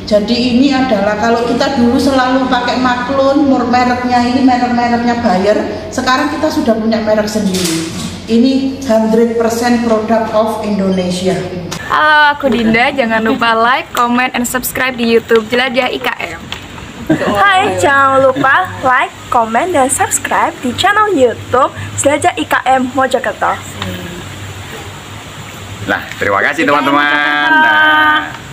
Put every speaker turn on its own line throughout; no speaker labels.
Jadi ini adalah kalau kita dulu selalu pakai Maklun, mereknya ini merek-mereknya Bayer, sekarang kita sudah punya merek sendiri. Ini 100% produk of Indonesia.
Halo, aku Dinda. Jangan lupa like, comment, and subscribe di YouTube Jelajah IKM.
Hai, jangan lupa like, comment, dan subscribe di channel YouTube Jelajah IKM Mojokerto.
Nah, terima kasih teman-teman. Nah.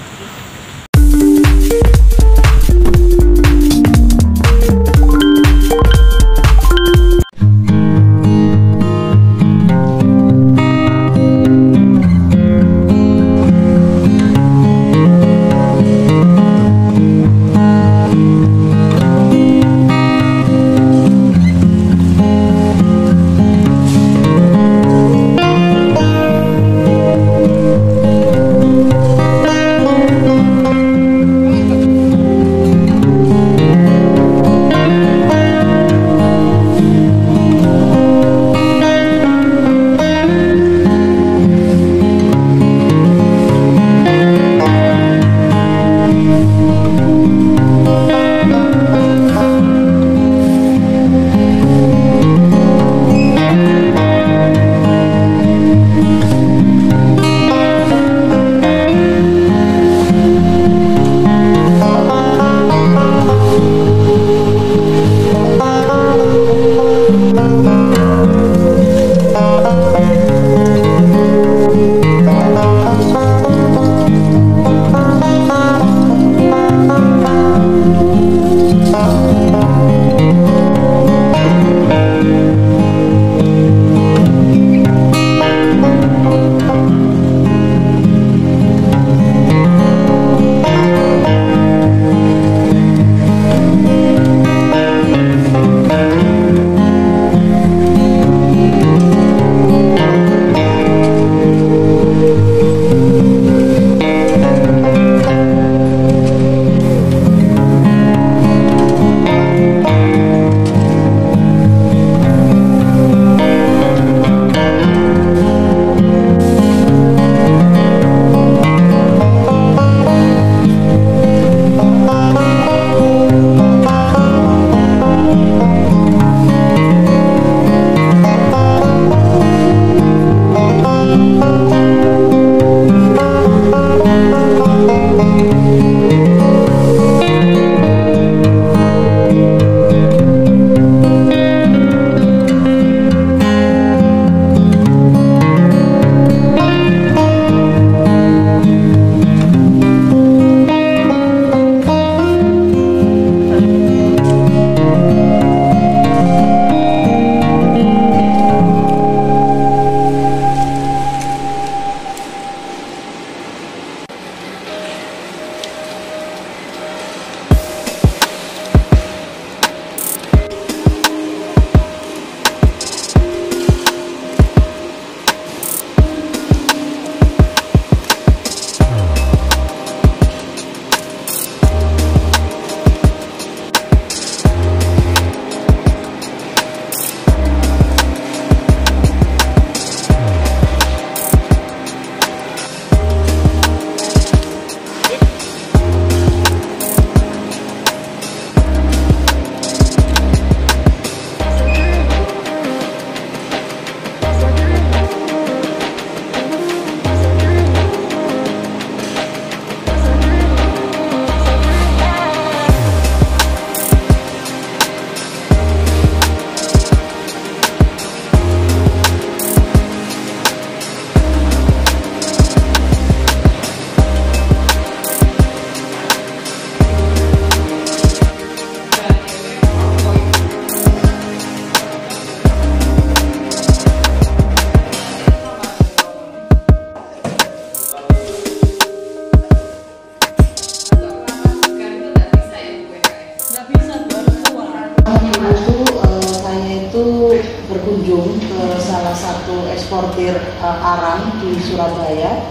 berkunjung ke salah satu eksportir arang di Surabaya,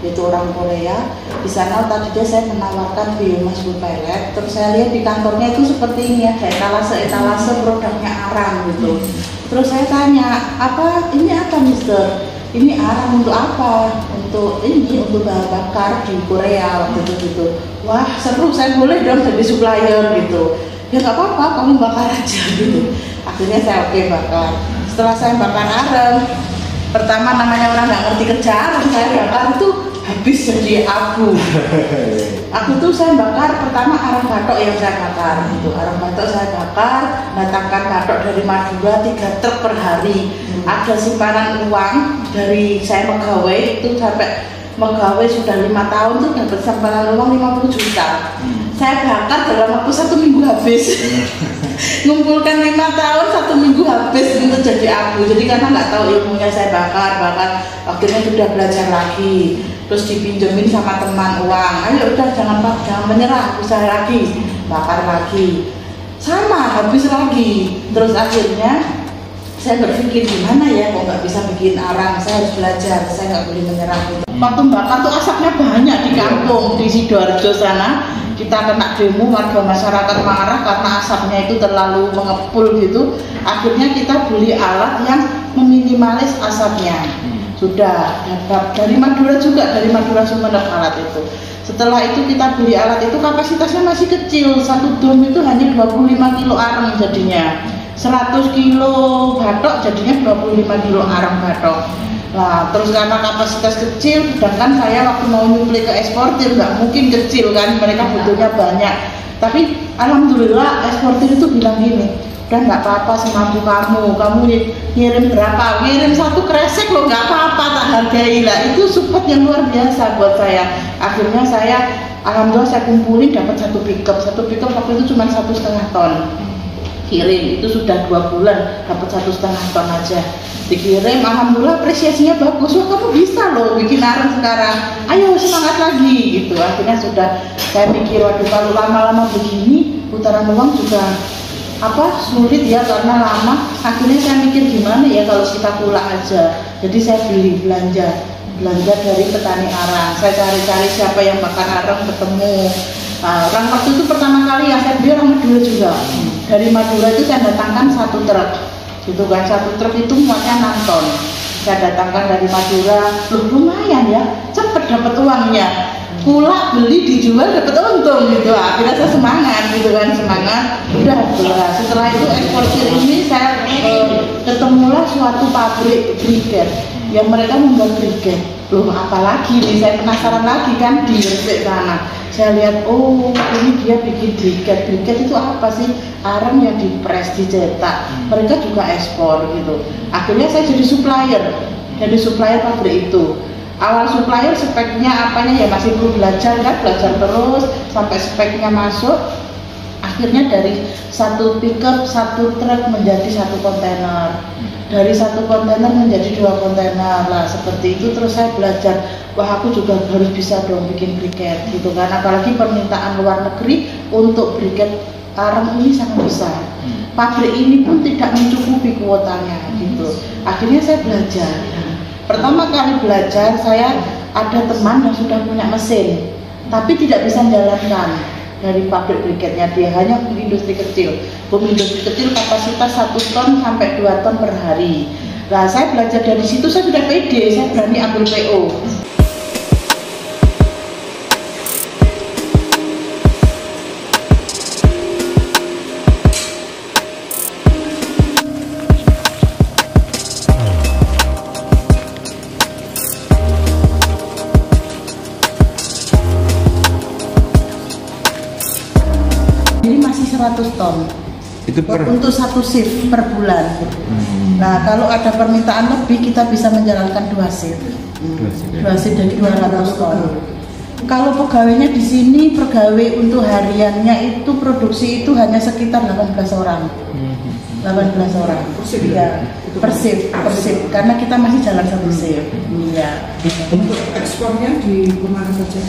yaitu orang Korea. Di sana tadi saya menawarkan biomass wood pellet. Terus saya lihat di kantornya itu seperti ini, ada etalase produknya arang gitu. Terus saya tanya, ini apa Mister? ini arang untuk apa? Untuk bahan bakar di Korea waktu itu gitu. Wah seru, saya boleh dong jadi supplier gitu. Ya nggak apa-apa, kamu bakar aja gitu. Akhirnya saya oke bakar. Setelah saya bakar arang, pertama namanya orang nggak ngerti kerja arang, saya bakar itu habis jadi abu. Aku tuh saya bakar pertama arang batok yang saya bakar gitu. Arang batok saya bakar, datangkan batok dari Madura 3 truk per hari. Ada simpanan uang dari saya megawai itu sampai megawai sudah 5 tahun tuh dapat simpanan uang 50 juta. Saya bakar dalam waktu 1 minggu habis. Ngumpulkan 5 tahun 1 minggu habis untuk jadi abu. Jadi karena nggak tahu ilmunya saya bakar, akhirnya sudah belajar lagi. Terus dipinjemin sama teman uang. Ayo udah jangan menyerah, usaha lagi, bakar lagi. Sama habis lagi. Terus akhirnya saya berpikir gimana ya kok nggak bisa bikin arang, saya harus belajar, saya nggak boleh menyerah gitu. Waktu bakar tuh asapnya banyak di kampung di Sidoarjo sana, kita kena demo, warga masyarakat marah karena asapnya itu terlalu mengepul gitu. Akhirnya kita beli alat yang meminimalis asapnya. Sudah dapat dari Madura juga, dari Madura Sumeneb alat itu. Setelah itu kita beli alat itu kapasitasnya masih kecil, 1 dom itu hanya 25 kilo arang jadinya. 100 kilo batok jadinya 25 kilo arang batok. Nah, terus karena kapasitas kecil, sedangkan saya waktu mau nyuplai ke eksportir nggak mungkin kecil kan, mereka butuhnya banyak. Tapi alhamdulillah eksportir itu bilang gini, udah nggak apa-apa semampu kamu ngirim berapa, ngirim 1 kresek loh nggak apa-apa, tak hargai lah. Itu support yang luar biasa buat saya. Akhirnya saya alhamdulillah saya kumpulin dapat 1 pickup waktu itu cuma 1,5 ton. Kirim itu sudah 2 bulan dapat 1,5 ton aja dikirim. Alhamdulillah apresiasinya bagus, wah kamu bisa loh bikin arang sekarang, ayo semangat lagi gitu. Akhirnya sudah saya pikir waduh kalau lama-lama begini putaran uang juga sulit ya karena lama. Akhirnya saya mikir gimana ya kalau kita kulak aja, jadi saya belanja dari petani arang. Saya cari-cari siapa yang bakar arang, ketemu orang waktu itu pertama kali yang saya beli orang Madura juga. Dari Madura itu saya datangkan 1 truk gitu kan, 1 truk itu muatnya 6 ton. Saya datangkan dari Madura, loh lumayan ya, cepet dapat uangnya. Kulak beli dijual dapat untung gitu. Akhirnya saya semangat gitu kan, udah jelas. Setelah itu eksportir ini saya ketemulah suatu pabrik briket yang mereka membuat briket. Loh apalagi nih, saya penasaran lagi kan di Gresik sana. Saya lihat, oh ini dia bikin briket itu apa sih? Arang yang dipres, dicetak. Mereka juga ekspor gitu. Akhirnya saya jadi supplier pabrik itu. Awal supplier speknya apanya ya masih perlu belajar terus sampai speknya masuk. Akhirnya dari 1 pickup 1 truk menjadi 1 kontainer. Dari 1 kontainer menjadi 2 kontainer lah, seperti itu. Terus saya belajar, wah aku juga harus bisa dong bikin briket gitu kan, apalagi permintaan luar negeri untuk briket arang ini sangat besar. Pabrik ini pun tidak mencukupi kuotanya gitu. Akhirnya saya belajar. Pertama kali belajar, saya ada teman yang sudah punya mesin tapi tidak bisa menjalankan dari pabrik briketnya, dia hanya industri kecil. Industri kecil kapasitas 1 ton sampai 2 ton per hari. Nah, saya belajar dari situ, saya sudah pede, saya berani ambil PO. Jadi masih 100 ton itu untuk 1 shift per bulan. Nah kalau ada permintaan lebih kita bisa menjalankan 2 shift. 2 shift jadi 200 ton. Kalau pegawainya di sini, pegawai untuk hariannya itu produksi itu hanya sekitar 18 orang. 18 orang ya, per shift karena kita masih jalan 1 shift ya.
Untuk ekspornya di kemana saja?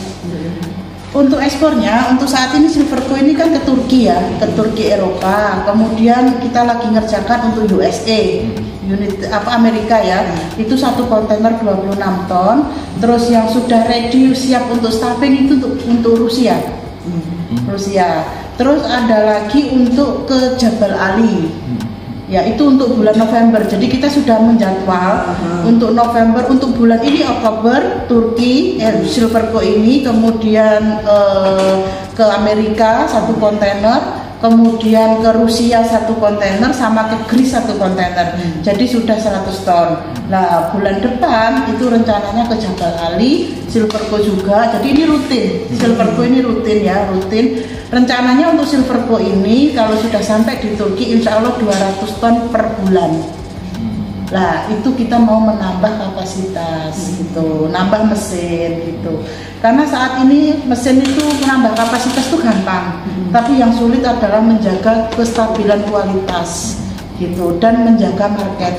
Untuk ekspornya, untuk saat ini Silverco ini kan ke Turki ya, ke Turki Eropa. Kemudian kita lagi ngerjakan untuk USA, unit Amerika ya. Itu 1 kontainer 26 ton. Terus yang sudah ready siap untuk staffing itu untuk Rusia. Terus ada lagi untuk ke Jabal Ali. Ya itu untuk bulan November. Jadi kita sudah menjadwal untuk November, untuk bulan ini Oktober Turki Silverco ini, kemudian ke Amerika 1 kontainer, kemudian ke Rusia 1 kontainer, sama ke Greece 1 kontainer. Jadi sudah 100 ton. Nah bulan depan itu rencananya ke Jabal Ali, Silverco juga. Jadi ini rutin, Silverco ini rutin ya, rutin. Rencananya untuk Silverco ini kalau sudah sampai di Turki insya Allah 200 ton per bulan. Nah itu kita mau menambah kapasitas gitu, nambah mesin gitu. Karena saat ini mesin itu menambah kapasitas itu gampang, tapi yang sulit adalah menjaga kestabilan kualitas gitu dan menjaga market.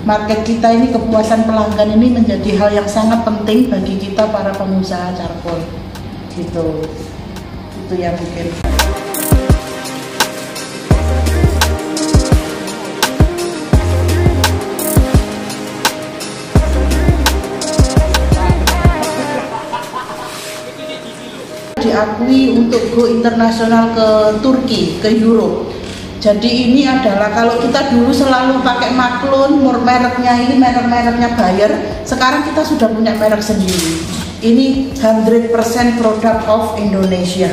Market kita ini, kepuasan pelanggan ini menjadi hal yang sangat penting bagi kita para pengusaha charcoal gitu. Itu yang bikin. Diakui untuk go internasional ke Turki, ke Europe. Jadi ini adalah kalau kita dulu selalu pakai Maklun, mereknya ini merek-mereknya Bayer, sekarang kita sudah punya merek sendiri. Ini 100% product of Indonesia.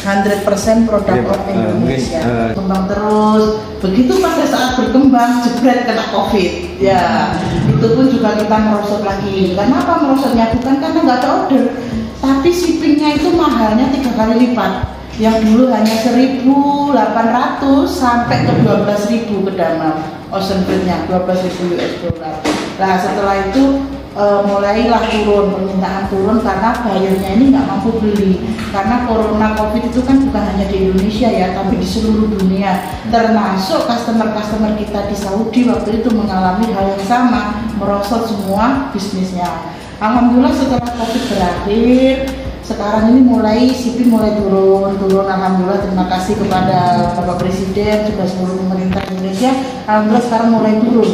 100% product of Indonesia. Kembang terus. Begitu pada saat berkembang jebret kena COVID. Ya, itu pun juga kita merosot lagi. Kenapa merosotnya? Bukan karena nggak ada order, tapi shippingnya itu mahalnya 3 kali lipat. Yang dulu hanya 1.800 sampai ke 12.000 ke Damal, ocean freight-nya 12.000 US dollar. Nah setelah itu mulailah turun, permintaan turun karena bayarnya ini nggak mampu beli. Karena corona covid itu kan bukan hanya di Indonesia ya, tapi di seluruh dunia. Termasuk customer-customer kita di Saudi waktu itu mengalami hal yang sama, merosot semua bisnisnya. Alhamdulillah setelah covid berakhir, sekarang ini mulai shipping mulai turun. Alhamdulillah, terima kasih kepada Bapak Presiden juga seluruh pemerintah Indonesia. Alhamdulillah sekarang mulai turun.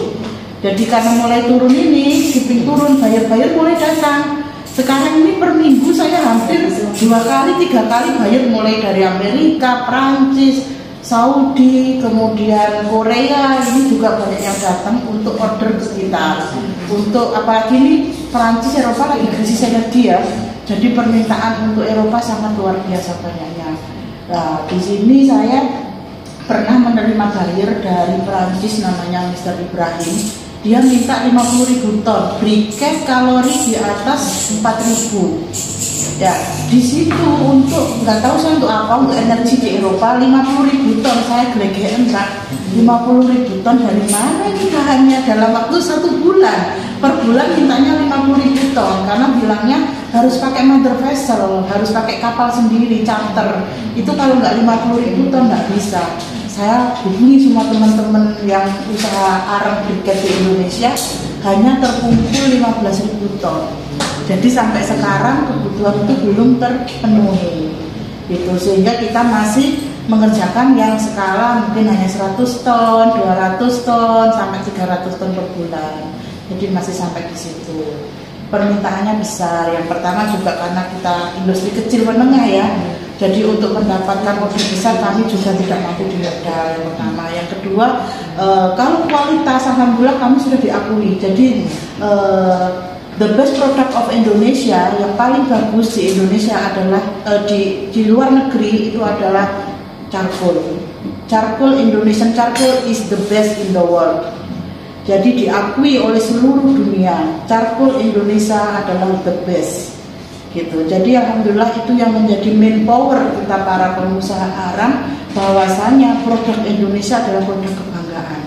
Jadi karena mulai turun ini, shipping turun, buyer-buyer mulai datang. Sekarang ini per minggu saya hampir 2 kali 3 kali buyer mulai dari Amerika, Prancis, Saudi, kemudian Korea, ini juga banyak yang datang untuk order ke kita. Untuk apalagi ini Prancis, Eropa lagi krisis energi ya. Jadi permintaan untuk Eropa sangat luar biasa banyaknya. Nah, di sini saya pernah menerima buyer dari Prancis namanya Mr. Ibrahim. Dia minta 50.000 ton, briket kalori di atas 4.000. Ya, di situ untuk nggak tahu saya untuk apa, untuk energi di Eropa 50.000 ton, saya gelegean Kak. 50.000 ton dari mana ini bahannya dalam waktu 1 bulan? Per bulan mintanya 50.000 ton karena bilangnya harus pakai mother vessel, harus pakai kapal sendiri, charter. Itu kalau nggak 50.000 ton nggak bisa. Saya hubungi semua teman-teman yang usaha arang briket di Indonesia, hanya terkumpul 15.000 ton. Jadi sampai sekarang kebutuhan itu belum terpenuhi. Gitu, sehingga kita masih mengerjakan yang skala mungkin hanya 100 ton, 200 ton, sampai 300 ton per bulan. Jadi masih sampai di situ. Permintaannya besar. Yang pertama juga karena kita industri kecil menengah ya. Jadi untuk mendapatkan order besar kami juga tidak mampu di modal. Yang pertama, yang kedua kalau kualitas alhamdulillah kami sudah diakui. Jadi the best product of Indonesia yang paling bagus di Indonesia adalah di luar negeri itu adalah charcoal. Charcoal, Indonesian charcoal is the best in the world. Jadi diakui oleh seluruh dunia, charcoal Indonesia adalah the best. Gitu. Jadi alhamdulillah itu yang menjadi main power kita para pengusaha arang, bahwasanya produk Indonesia adalah produk kebanggaan.